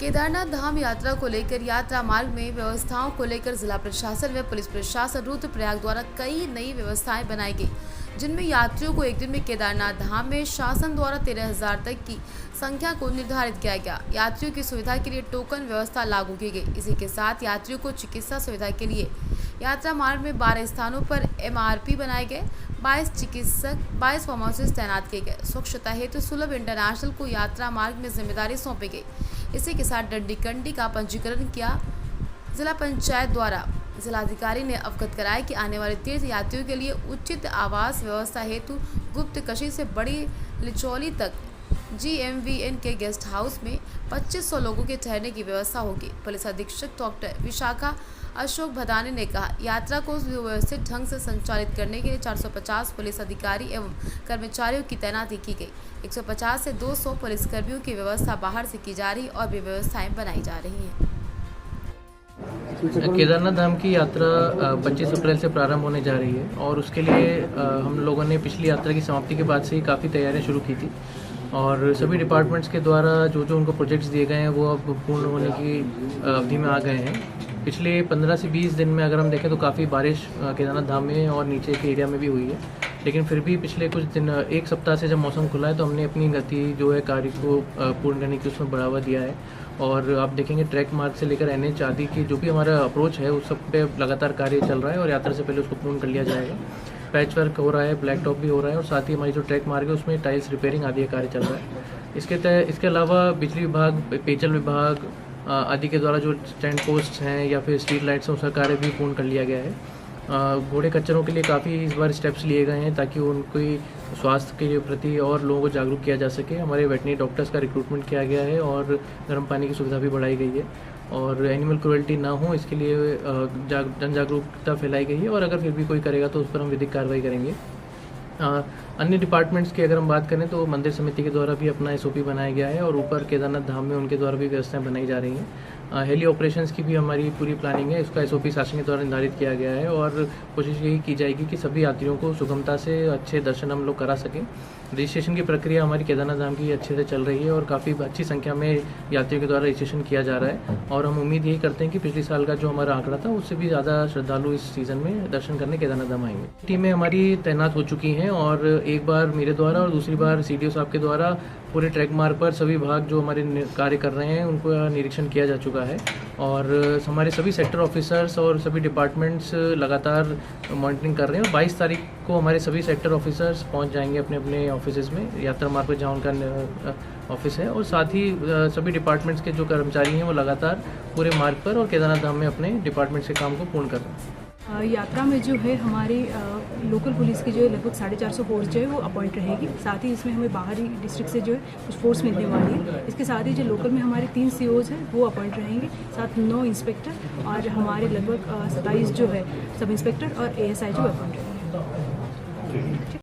केदारनाथ धाम यात्रा को लेकर यात्रा मार्ग में व्यवस्थाओं को लेकर जिला प्रशासन व पुलिस प्रशासन रुद्रप्रयाग द्वारा कई नई व्यवस्थाएं बनाई गई, जिनमें यात्रियों को एक दिन में केदारनाथ धाम में शासन द्वारा 13,000 तक की संख्या को निर्धारित किया गया। यात्रियों की सुविधा के लिए टोकन व्यवस्था लागू की गई। इसी के साथ यात्रियों को चिकित्सा सुविधा के लिए यात्रा मार्ग में 12 स्थानों पर MRP बनाए गए। 22 चिकित्सक 22 फार्मासिस्ट तैनात किए गए। स्वच्छता हेतु सुलभ इंटरनेशनल को यात्रा मार्ग में जिम्मेदारी सौंपी गई। इसी के साथ डंडी कंडी का पंजीकरण किया। जिला पंचायत द्वारा जिलाधिकारी ने अवगत कराया कि आने वाले तीर्थ यात्रियों के लिए उचित आवास व्यवस्था हेतु गुप्त कशी से बड़ी लिचौली तक GMVN के गेस्ट हाउस में 2500 लोगों के ठहरने की व्यवस्था होगी। पुलिस अधीक्षक डॉक्टर विशाखा अशोक भदानी ने कहा, यात्रा को व्यवस्थित ढंग से संचालित करने के लिए 450 पुलिस अधिकारी एवं कर्मचारियों की तैनाती की गई। 150 से 200 पुलिसकर्मियों की व्यवस्था बाहर से की जा रही और भी व्यवस्थाएं बनाई जा रही हैं। केदारनाथ धाम की यात्रा 25 अप्रैल से प्रारंभ होने जा रही है और उसके लिए हम लोगों ने पिछली यात्रा की समाप्ति के बाद से ही काफ़ी तैयारियां शुरू की थी और सभी डिपार्टमेंट्स के द्वारा जो उनको प्रोजेक्ट्स दिए गए हैं वो अब पूर्ण होने की अवधि में आ गए हैं। पिछले 15 से 20 दिन में अगर हम देखें तो काफ़ी बारिश केदारनाथ धाम में और नीचे के एरिया में भी हुई है, लेकिन फिर भी पिछले कुछ दिन एक सप्ताह से जब मौसम खुला है तो हमने अपनी गति जो है कार्य को पूर्ण करने की उसमें बढ़ावा दिया है। और आप देखेंगे ट्रैक मार्ग से लेकर NH आदि की जो भी हमारा अप्रोच है उस सब पे लगातार कार्य चल रहा है और यात्रा से पहले उसको पूर्ण कर लिया जाएगा। पैच वर्क हो रहा है, ब्लैक टॉप भी हो रहा है और साथ ही हमारी जो ट्रैक मार्ग है उसमें टाइल्स रिपेयरिंग आदि का कार्य चल रहा है। इसके अलावा बिजली विभाग, पेयजल विभाग आदि के द्वारा जो स्टैंड पोस्ट हैं या फिर स्ट्रीट लाइट्स हैं उसका कार्य भी पूर्ण कर लिया गया है। घोड़े खच्चरों के लिए काफ़ी इस बार स्टेप्स लिए गए हैं ताकि उनकी स्वास्थ्य के प्रति और लोगों को जागरूक किया जा सके। हमारे वेटनरी डॉक्टर्स का रिक्रूटमेंट किया गया है और गर्म पानी की सुविधा भी बढ़ाई गई है और एनिमल क्रूएल्टी ना हो इसके लिए जन जागरूकता फैलाई गई है और अगर फिर भी कोई करेगा तो उस पर हम विधिक कार्रवाई करेंगे। अन्य डिपार्टमेंट्स की अगर हम बात करें तो मंदिर समिति के द्वारा भी अपना SOP बनाया गया है और ऊपर केदारनाथ धाम में उनके द्वारा भी व्यवस्थाएं बनाई जा रही हैं। हेली ऑपरेशंस की भी हमारी पूरी प्लानिंग है, इसका SOP शासन के द्वारा निर्धारित किया गया है और कोशिश यही की जाएगी कि सभी यात्रियों को सुगमता से अच्छे दर्शन हम लोग करा सकें। रजिस्ट्रेशन की प्रक्रिया हमारी केदारनाथ धाम की अच्छे से चल रही है और काफ़ी अच्छी संख्या में यात्रियों के द्वारा रजिस्ट्रेशन किया जा रहा है और हम उम्मीद यही करते हैं कि पिछले साल का जो हमारा आंकड़ा था उससे भी ज़्यादा श्रद्धालु इस सीज़न में दर्शन करने केदारनाथ धाम आएंगे। टीमें हमारी तैनात हो चुकी हैं और एक बार मेरे द्वारा और दूसरी बार CDO साहब के द्वारा पूरे ट्रैक मार्ग पर सभी विभाग जो हमारे कार्य कर रहे हैं उनको निरीक्षण किया जा चुका है और हमारे सभी सेक्टर ऑफिसर्स और सभी डिपार्टमेंट्स लगातार मॉनिटरिंग कर रहे हैं और 22 तारीख को हमारे सभी सेक्टर ऑफिसर्स पहुंच जाएंगे अपने अपने ऑफिसेज़ में यात्रा मार्ग पर जहाँ उनका ऑफिस है और साथ ही सभी डिपार्टमेंट्स के जो कर्मचारी हैं वो लगातार पूरे मार्ग पर और केदारनाथ धाम में अपने डिपार्टमेंट्स के काम को पूर्ण कर रहे हैं। यात्रा में जो है हमारी लोकल पुलिस की जो है लगभग 450 फोर्स जो है वो अपॉइंट रहेगी। साथ ही इसमें हमें बाहरी डिस्ट्रिक्ट से जो है कुछ फोर्स मिलने वाली है। इसके साथ ही जो लोकल में हमारे 3 COs हैं वो अपॉइंट रहेंगे, साथ 9 इंस्पेक्टर और हमारे लगभग 27 जो है सब इंस्पेक्टर और ASI जो अपॉइंट रहेंगे।